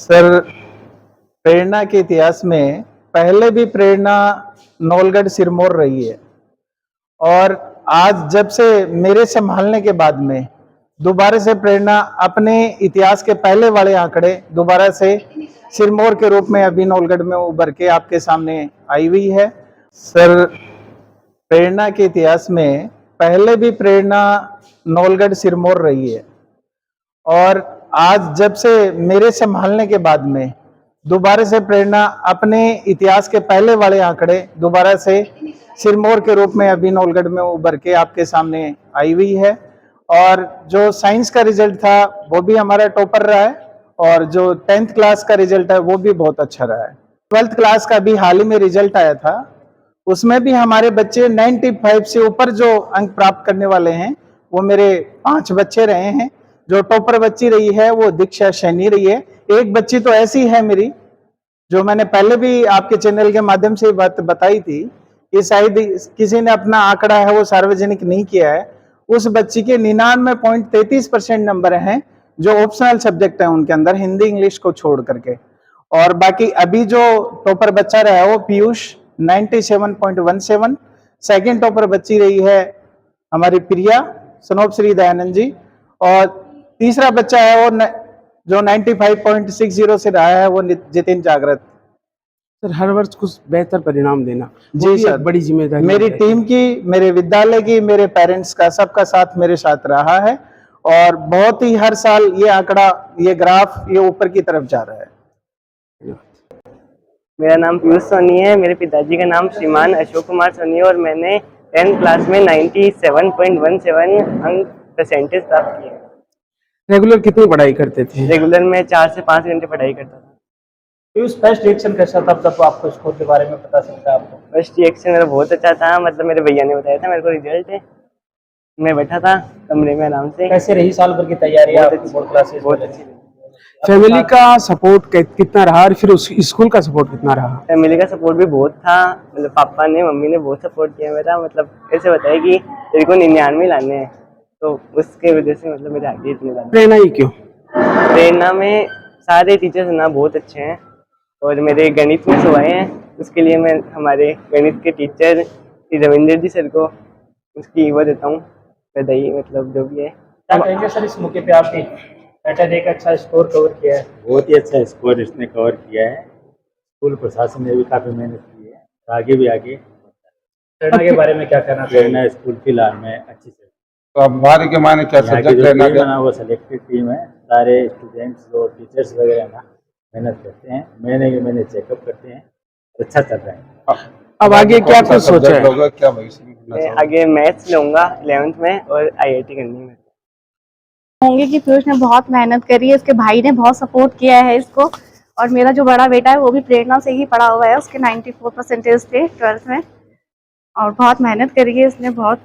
Sir, प्रेरणा के इतिहास में पहले भी प्रेरणा नौलगढ़ सिरमौर रही है और आज जब से मेरे संभालने के बाद में दोबारा से प्रेरणा अपने इतिहास के पहले वाले आंकड़े दोबारा से सिरमौर के रूप में अभी नौलगढ़ में उभर के आपके सामने आई हुई है। सर, प्रेरणा के इतिहास में पहले भी प्रेरणा नौलगढ़ सिरमौर रही है और आज जब से मेरे संभालने के बाद में दोबारा से प्रेरणा अपने इतिहास के पहले वाले आंकड़े दोबारा से सिरमौर के रूप में अभी नौलगढ़ में उभर के आपके सामने आई हुई है। और जो साइंस का रिजल्ट था वो भी हमारा टॉपर रहा है और जो 10th क्लास का रिजल्ट है वो भी बहुत अच्छा रहा है। 12th क्लास का भी हाल ही में रिजल्ट आया था, उसमें भी हमारे बच्चे 95 से ऊपर जो अंक प्राप्त करने वाले हैं वो मेरे 5 बच्चे रहे हैं। जो टॉपर बच्ची रही है वो दीक्षा सैनी रही है। एक बच्ची तो ऐसी है मेरी जो मैंने पहले भी आपके चैनल के माध्यम से बात बताई थी कि शायद किसी ने अपना आंकड़ा है वो सार्वजनिक नहीं किया है। उस बच्ची के 99.33% नंबर हैं जो ऑप्शनल सब्जेक्ट है उनके अंदर, हिंदी इंग्लिश को छोड़ करके। और बाकी अभी जो टॉपर बच्चा रहा है वो पीयूष 97.17। सेकंड टॉपर बच्ची रही है हमारी प्रिया सनोप श्री दयानंद जी और तीसरा बच्चा है वो जो 95.60 से रहा है वो जितिन जागृत। सर, हर वर्ष कुछ बेहतर परिणाम देना जी सर, बड़ी जिम्मेदारी मेरी टीम की, मेरे विद्यालय की, मेरे पेरेंट्स का, सबका साथ मेरे साथ रहा है और बहुत ही हर साल ये आंकड़ा, ये ग्राफ ये ऊपर की तरफ जा रहा है। मेरा नाम पीयूष सोनी है। मेरे पिताजी का नाम श्रीमान अशोक कुमार सोनी है और मैंने 10th क्लास में 97.17 अंक परसेंटेज प्राप्त किए। रेगुलर कितनी पढ़ाई करते थे? रेगुलर में 4 से 5 घंटे पढ़ाई करता था। पीयूष, फर्स्ट रिएक्शन कैसा था जब आपको स्कोर के बारे में पता चलता है? आपको फर्स्ट रिएक्शन मेरा बहुत अच्छा था। मतलब मेरे भैया ने बताया था मेरे को रिजल्ट है, मैं बैठा था कमरे में आराम से। कैसे रही साल भर की तैयारी? बोर्ड क्लासेस बहुत अच्छी रही। फैमिली का सपोर्ट कितना रहा और फिर उस स्कूल का सपोर्ट कितना रहा? फैमिली का सपोर्ट भी बहुत था। मतलब पापा ने, मम्मी ने बहुत सपोर्ट किया मेरा। मतलब ऐसे बताया कि तेरे को 99 लाने हैं, तो उसके वजह से मतलब मेरे आगे इतने ज़्यादा। प्रेरणा ही क्यों? प्रेरणा में सारे टीचर्स ना बहुत अच्छे हैं और मेरे गणित में सवाए हैं, उसके लिए मैं हमारे गणित के टीचर रविंद्र जी सर को उसकी वो देता हूँ बधाई, मतलब जो भी है। क्या कहेंगे सर इस मौके पे आपकी बेटा ने एक अच्छा स्कोर कवर किया है? बहुत ही अच्छा स्कोर इसने कवर किया है। स्कूल प्रशासन ने भी काफ़ी मेहनत की है और आगे भी आगे। प्रेरणा के बारे में क्या कहना चाहिए? प्रेरणा स्कूल फिलहाल में अच्छी से तो अब बाहर के माने क्या सब्जेक्ट लेना टीम है ना, वो सिलेक्टेड टीम है। सारे स्टूडेंट्स और टीचर्स वगैरह ना मेहनत करते हैं, महीने चेकअप करते हैं, अच्छा चल रहा है। अब आगे क्या कुछ सोचा है? क्या भविष्य में करना मैं चाहोगे? आगे मैथ्स लूँगा 11th में और IIT करनी है। होंगे कि पीयूष ने बहुत मेहनत करी है, उसके भाई ने बहुत सपोर्ट किया है इसको और मेरा जो बड़ा बेटा है वो भी प्रेरणा से ही पढ़ा हुआ है। उसके 94 परसेंटेज थे 12th में और बहुत मेहनत करी है इसने, बहुत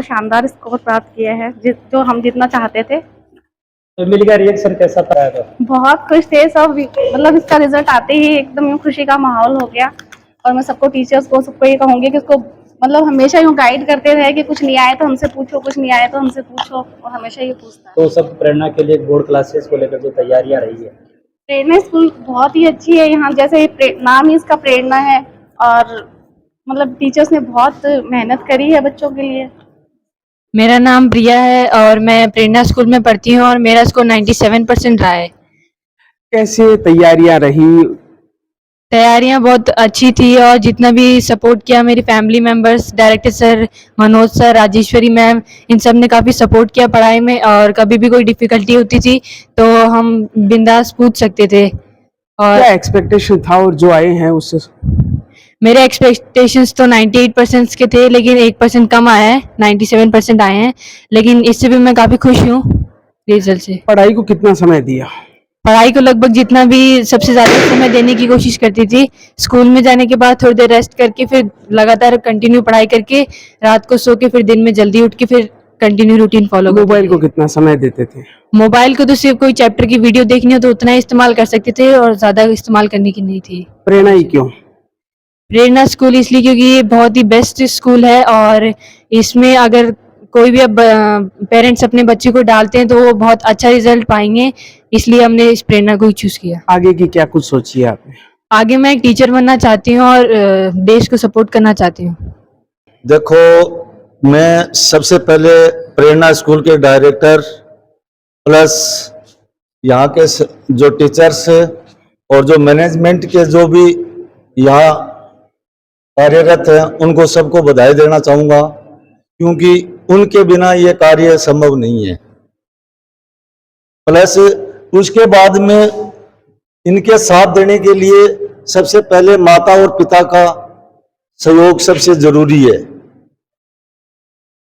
शानदार स्कोर प्राप्त किया है जो हम जितना चाहते थे। फैमिली का रिएक्शन कैसा था? बहुत खुश थे सब, मतलब इसका रिजल्ट आते ही एकदम खुशी का माहौल हो गया। और मैं सबको, टीचर्स को, सबको ये कहूँगी कि उसको मतलब हमेशा यूँ गाइड करते रहे कि कुछ नहीं आए तो हमसे पूछो, कुछ नहीं आए तो हमसे पूछो, और हमेशा ये पूछता है। तो सब प्रेरणा के लिए बोर्ड क्लासेस को लेकर जो तैयारियां रही है, प्रेरणा स्कूल बहुत ही अच्छी है। यहाँ जैसे नाम ही इसका प्रेरणा है और मतलब टीचर्स ने बहुत मेहनत करी है बच्चों के लिए। मेरा नाम प्रिया है और मैं प्रेरणा स्कूल में पढ़ती हूँ और मेरा स्कोर 97% रहा है। कैसे तैयारियां रही? तैयारियां बहुत अच्छी थी और जितना भी सपोर्ट किया मेरी family members, director sir, Manoj sir, Rajeshwari ma'am, इन सब ने काफ़ी सपोर्ट किया पढ़ाई में। और कभी भी कोई डिफ़िकल्टी होती थी तो हम बिंदास पूछ सकते थे। और क्या एक्सपेक्टेशन था और जो आए हैं उससे? मेरे एक्सपेक्टेशंस तो 98% के थे, लेकिन 1% कम आया है, 97% आए हैं। लेकिन इससे भी मैं काफ़ी खुश हूँ रिजल्ट से। पढ़ाई को कितना समय दिया? पढ़ाई को लगभग जितना भी सबसे ज़्यादा समय देने की कोशिश करती थी। स्कूल में जाने के बाद थोड़ी देर रेस्ट करके फिर लगातार कंटिन्यू पढ़ाई करके, रात को सो के फिर दिन में जल्दी उठ के फिर कंटिन्यू रूटीन फॉलो करते थे। मोबाइल को कितना समय देते थे? मोबाइल को तो सिर्फ कोई चैप्टर की वीडियो देखनी हो तो उतना ही इस्तेमाल कर सकते थे और ज़्यादा इस्तेमाल करने की नहीं थी। प्रेरणा ही क्यों? प्रेरणा स्कूल इसलिए क्योंकि ये बहुत ही बेस्ट स्कूल है और इसमें अगर कोई भी अब पेरेंट्स अपने बच्चे को डालते हैं तो वो बहुत अच्छा रिजल्ट पाएंगे, इसलिए हमने इस प्रेरणा को ही चूज किया। आगे की क्या कुछ सोची है आपने? आगे मैं एक टीचर बनना चाहती हूँ और देश को सपोर्ट करना चाहती हूँ। देखो, मैं सबसे पहले प्रेरणा स्कूल के डायरेक्टर प्लस यहाँ के जो टीचर्स और जो मैनेजमेंट के जो भी यहाँ कार्यरत हैं उनको सबको बधाई देना चाहूँगा, क्योंकि उनके बिना ये कार्य संभव नहीं है। प्लस उसके बाद में इनके साथ देने के लिए सबसे पहले माता और पिता का सहयोग सबसे जरूरी है,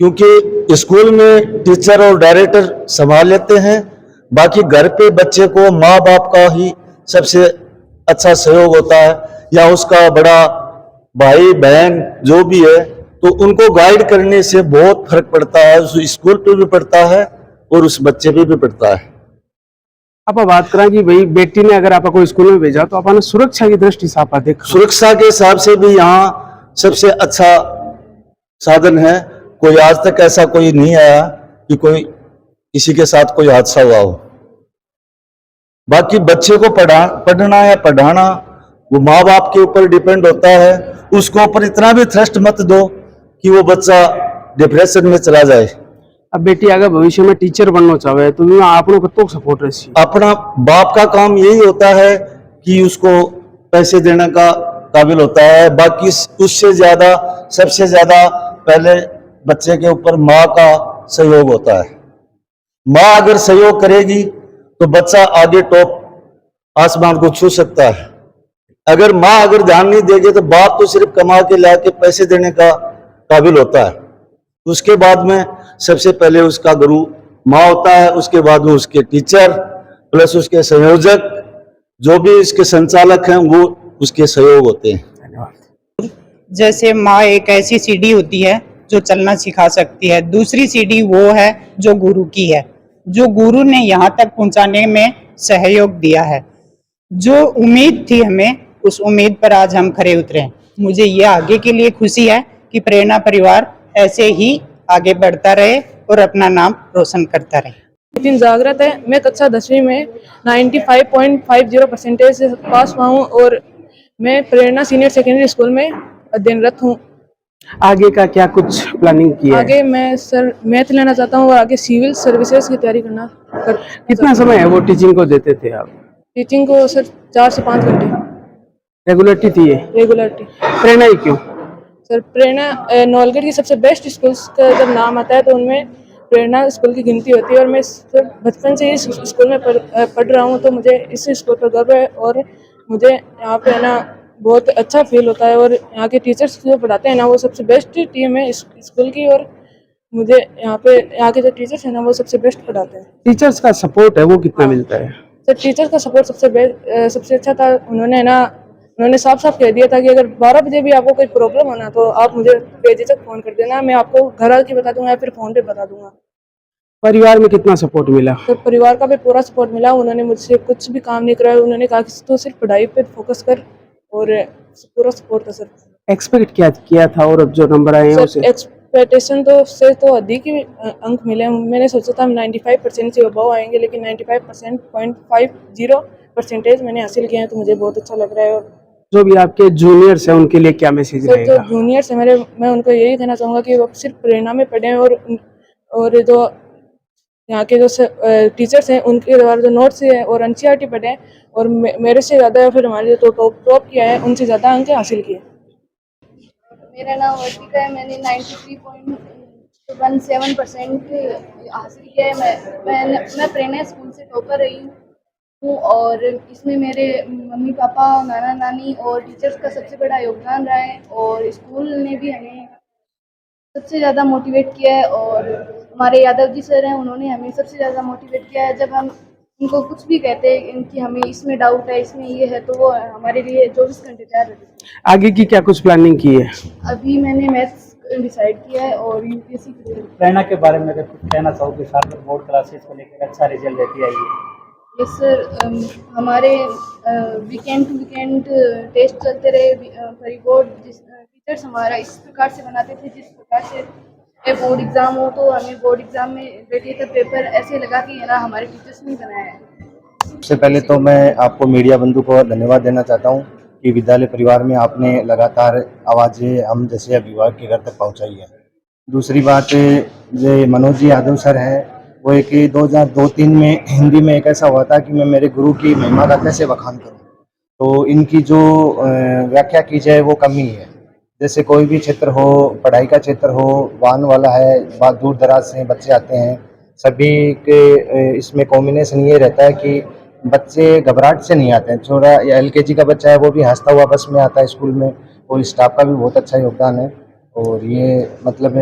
क्योंकि स्कूल में टीचर और डायरेक्टर संभाल लेते हैं, बाकी घर पे बच्चे को माँ बाप का ही सबसे अच्छा सहयोग होता है, या उसका बड़ा भाई बहन जो भी है, तो उनको गाइड करने से बहुत फर्क पड़ता है। उस स्कूल पे भी पड़ता है और उस बच्चे पे भी पड़ता है। आप बात करें कि भाई बेटी ने अगर आपको स्कूल में भेजा तो आपने सुरक्षा की दृष्टि से आप देखा, सुरक्षा के हिसाब से भी यहाँ सबसे अच्छा साधन है। कोई आज तक ऐसा कोई नहीं आया कि कोई किसी के साथ कोई हादसा हुआ हो। बाकी बच्चे को पढ़ना या पढ़ाना वो माँ बाप के ऊपर डिपेंड होता है। उसको ऊपर इतना भी थ्रस्ट मत दो कि वो बच्चा डिप्रेशन में चला जाए। अब बेटी अगर भविष्य में टीचर बनना चाहे तो आपने कतो सपोर्ट रही? अपना बाप का काम यही होता है कि उसको पैसे देने का काबिल होता है। बाकी उससे ज्यादा सबसे ज्यादा पहले बच्चे के ऊपर माँ का सहयोग होता है। माँ अगर सहयोग करेगी तो बच्चा आगे टॉप आसमान को छू सकता है। अगर माँ अगर ध्यान नहीं देगी तो बाप तो सिर्फ कमा के ला के पैसे देने का काबिल होता है। उसके बाद में सबसे पहले उसका गुरु माँ होता है, उसके बाद में उसके टीचर प्लस उसके संयोजक जो भी इसके संचालक हैं वो उसके सहयोग होते हैं। जैसे माँ एक ऐसी सीढ़ी होती है जो चलना सिखा सकती है, दूसरी सीढ़ी वो है जो गुरु की है, जो गुरु ने यहाँ तक पहुँचाने में सहयोग दिया है। जो उम्मीद थी हमें, उस उम्मीद पर आज हम खरे उतरे हैं। मुझे ये आगे के लिए खुशी है कि प्रेरणा परिवार ऐसे ही आगे बढ़ता रहे और अपना नाम रोशन करता रहे। नितिन जागृत है। मैं कक्षा 10वीं में 95.50% से पास हुआ हूँ और मैं प्रेरणा सीनियर सेकेंडरी स्कूल में अध्ययनरत हूँ। आगे का क्या कुछ प्लानिंग की है? आगे मैं सर मैथ लेना चाहता हूँ और आगे सिविल सर्विसेज की तैयारी करना। कितना समय है वो टीचिंग को देते थे आप? टीचिंग को सर 4 से 5 घंटे रेगुलरिटी थी ये? रेगुलरिटी। प्रेरणा ही क्यों? सर प्रेरणा नौलगढ़ की सबसे बेस्ट स्कूल्स का जब नाम आता है तो उनमें प्रेरणा स्कूल की गिनती होती है और मैं सर बचपन से इस स्कूल में पढ़ रहा हूँ, तो मुझे इस स्कूल पर गर्व है और मुझे यहाँ पे ना बहुत अच्छा फील होता है। और यहाँ के टीचर्स जो पढ़ाते हैं ना वो सबसे बेस्ट टीम है इस स्कूल की, और मुझे यहाँ के जो टीचर्स हैं ना वो सबसे बेस्ट पढ़ाते हैं। टीचर्स का सपोर्ट है वो कितना मिलता है? सर टीचर्स का सपोर्ट सबसे अच्छा था। उन्होंने साफ साफ कह दिया था कि अगर 12 बजे भी आपको कोई प्रॉब्लम होना तो आप मुझे बेझिझक फोन कर देना, मैं आपको घर आके बता दूंगा या फिर फोन पे बता दूंगा। परिवार में कितना सपोर्ट मिला? तो परिवार का भी पूरा सपोर्ट मिला। उन्होंने मुझसे कुछ भी काम नहीं कराया, उन्होंने कहा कि तू सिर्फ पढ़ाई पे फोकस कर, और पूरा सपोर्ट था सर। एक्सपेक्ट क्या किया था और अब जो नंबर आए हैं उसे? एक्सपेक्टेशन तो अधिक ही अंक मिले। मैंने सोचा था 95% से अबव आएंगे, लेकिन 95.50% मैंने हासिल किया है, तो मुझे बहुत अच्छा लग रहा है। और जो भी आपके जूनियर्स हैं उनके लिए क्या मैसेज रहेगा? जो जूनियर्स हैं मैं उनको यही कहना चाहूँगा कि वो सिर्फ प्रेरणा में पढ़ें, और जो यहाँ के जो टीचर्स हैं उनके द्वारा जो नोट्स है और एनसीईआरटी पढ़ें, और मेरे से ज़्यादा या फिर हमारे जो टॉप किया है उनसे ज़्यादा अंक हासिल किए। मेरा नाम वर्तिका है। मैंने 93.17% हासिल किया है। मैं प्रेरणा स्कूल से टॉपर रही हूँ, और इसमें मेरे मम्मी पापा, नाना नानी और टीचर्स का सबसे बड़ा योगदान रहा है। और स्कूल ने भी हमें सबसे ज़्यादा मोटिवेट किया है, और हमारे यादव जी सर हैं, उन्होंने हमें सबसे ज़्यादा मोटिवेट किया है। जब हम उनको कुछ भी कहते हैं कि हमें इसमें डाउट है, इसमें ये है, तो वो हमारे लिए 24 घंटे तैयार रहते हैं। आगे की क्या कुछ प्लानिंग की है? अभी मैंने मैथ्स डिसाइड किया है और यूपीएससी की तैयारी। प्रेरणा के बारे में अगर कुछ कहना चाहोगे, साथ में बोर्ड क्लासेस को लेकर अच्छा रिजल्ट देती आई है? यस सर, हमारे वीकेंड टू वीकेंड टेस्ट चलते रहे। प्री बोर्ड टीचर्स हमारा इस प्रकार से बनाते थे जिस प्रकार से बोर्ड एग्जाम हो तो हमें बोर्ड एग्जाम में बेटी का पेपर ऐसे लगा कि है ना हमारे टीचर्स नहीं बनाया है। सबसे पहले तो मैं आपको मीडिया बंधु को धन्यवाद देना चाहता हूं कि विद्यालय परिवार में आपने लगातार आवाज़ें हम जैसे अभिभावक के घर तक पहुंचाई है। दूसरी बात, जो मनोज जी यादव सर हैं, वो एक 2002-03 में हिंदी में एक ऐसा हुआ था कि मैं मेरे गुरु की महिमा का कैसे बखान करूं, तो इनकी जो व्याख्या की जाए वो कमी है। जैसे कोई भी क्षेत्र हो, पढ़ाई का क्षेत्र हो, वाहन वाला है, बहुत दूर दराज से बच्चे आते हैं, सभी के इसमें कॉम्बिनेशन ये रहता है कि बच्चे घबराहट से नहीं आते हैं। छोटा या LKG का बच्चा है वो भी हंसता हुआ बस में आता है स्कूल में, और स्टाफ का भी बहुत अच्छा योगदान है। और ये मतलब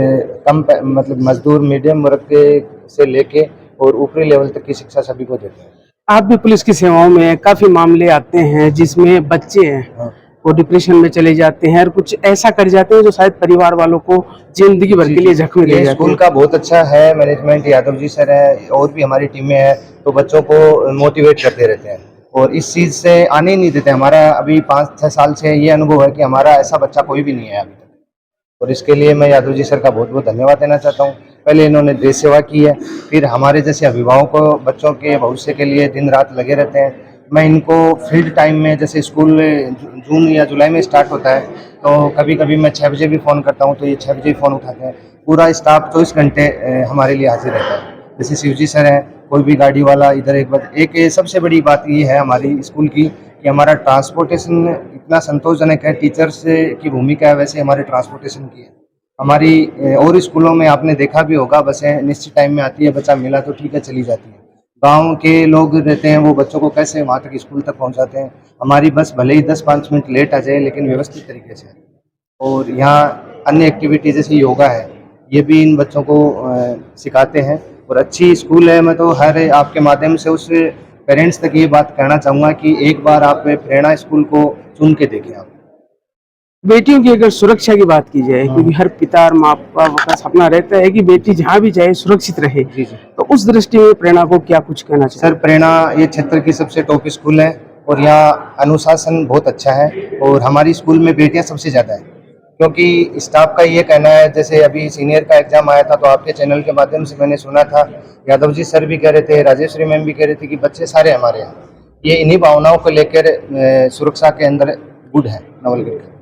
मतलब मजदूर मीडियम वर्ग के से लेके और ऊपरी लेवल तक की शिक्षा सभी को देते हैं। आप भी पुलिस की सेवाओं में काफी मामले आते हैं जिसमें बच्चे हैं वो डिप्रेशन में चले जाते हैं और कुछ ऐसा कर जाते हैं जो शायद परिवार वालों को जिंदगी भर के लिए जख्म दे जाते हैं। स्कूल का बहुत अच्छा है मैनेजमेंट, यादव जी सर है और भी हमारी टीमें हैं, तो बच्चों को मोटिवेट करते रहते हैं और इस चीज़ से आने ही नहीं देते। हमारा अभी 5-6 साल से ये अनुभव है कि हमारा ऐसा बच्चा कोई भी नहीं है अभी तक, और इसके लिए मैं यादव जी सर का बहुत बहुत धन्यवाद देना चाहता हूँ। पहले इन्होंने देश सेवा की है, फिर हमारे जैसे अभिभावकों बच्चों के भविष्य के लिए दिन रात लगे रहते हैं। मैं इनको फील्ड टाइम में, जैसे स्कूल जून या जुलाई में स्टार्ट होता है, तो कभी कभी मैं 6 बजे भी फ़ोन करता हूँ तो ये 6 बजे फ़ोन उठाते हैं। पूरा स्टाफ 24 घंटे हमारे लिए हाजिर रहता है। जैसे शिवजी सर हैं, कोई भी गाड़ी वाला इधर एक सबसे बड़ी बात ये है हमारी स्कूल की कि हमारा ट्रांसपोर्टेशन इतना संतोषजनक है। टीचर्स की भूमिका है वैसे हमारे ट्रांसपोर्टेशन की है। हमारी और स्कूलों में आपने देखा भी होगा, बसें निश्चित टाइम में आती है, बच्चा मिला तो ठीक है चली जाती है। गांव के लोग रहते हैं वो बच्चों को कैसे वहाँ तक स्कूल तक पहुँचाते हैं। हमारी बस भले ही 10-5 मिनट लेट आ जाए लेकिन व्यवस्थित तरीके से। और यहाँ अन्य एक्टिविटी जैसे योगा है, ये भी इन बच्चों को सिखाते हैं और अच्छी स्कूल है। मैं तो हर आपके माध्यम से उस पेरेंट्स तक ये बात कहना चाहूँगा कि एक बार आप प्रेरणा स्कूल को चुन के देखें। आप बेटियों की अगर सुरक्षा की बात की जाए, क्योंकि हर पिता और माँ बाप का सपना रहता है कि बेटी जहाँ भी जाए सुरक्षित रहे, तो उस दृष्टि में प्रेरणा को क्या कुछ कहना चाहिए? सर, प्रेरणा ये क्षेत्र की सबसे टॉप स्कूल है और यहाँ अनुशासन बहुत अच्छा है और हमारी स्कूल में बेटियाँ सबसे ज़्यादा है, क्योंकि स्टाफ का ये कहना है, जैसे अभी सीनियर का एग्जाम आया था तो आपके चैनल के माध्यम से मैंने सुना था, यादव जी सर भी कह रहे थे, राजेश्वरी मैम भी कह रहे थे कि बच्चे सारे हमारे यहाँ, ये इन्हीं भावनाओं को लेकर सुरक्षा के अंदर गुड है नवलगढ़।